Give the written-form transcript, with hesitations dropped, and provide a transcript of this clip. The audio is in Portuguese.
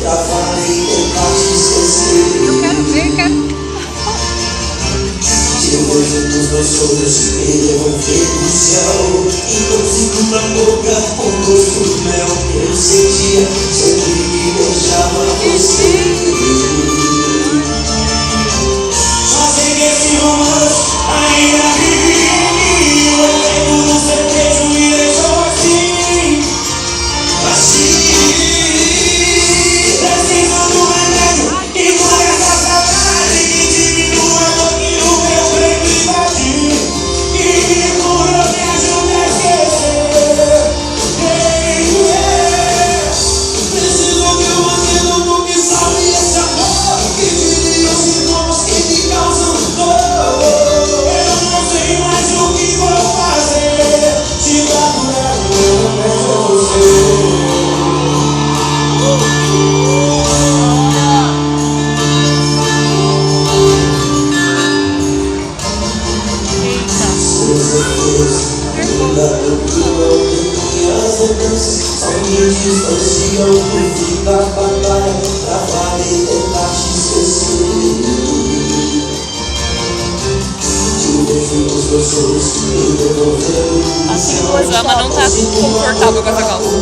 Travada e tentar te esquecer. Eu quero ver, quero. Te vejo nos meus sonhos, me devolver do céu. Intoxico na boca com gosto de mel. Eu sentia sempre que beijava você. Fazem esse romance ainda vive. Eu lembro do certeza me deixou assim. Assim. Precisando do veneno e com essa saudade que diminua um pouquinho o meu peito e vazio. E por eu me ajuda a esquecer. Preciso que você não toque, sabe esse amor que diria os sintomas que me causam dor. Eu não sei mais o que vou fazer. Se dá por ela, eu não penso você. Só me distanciam por ficar batalha. Travada e tentar te esquecer. Te vejo nos meus sonhos, me devolvendo. A Rosama não tá confortável com essa calça.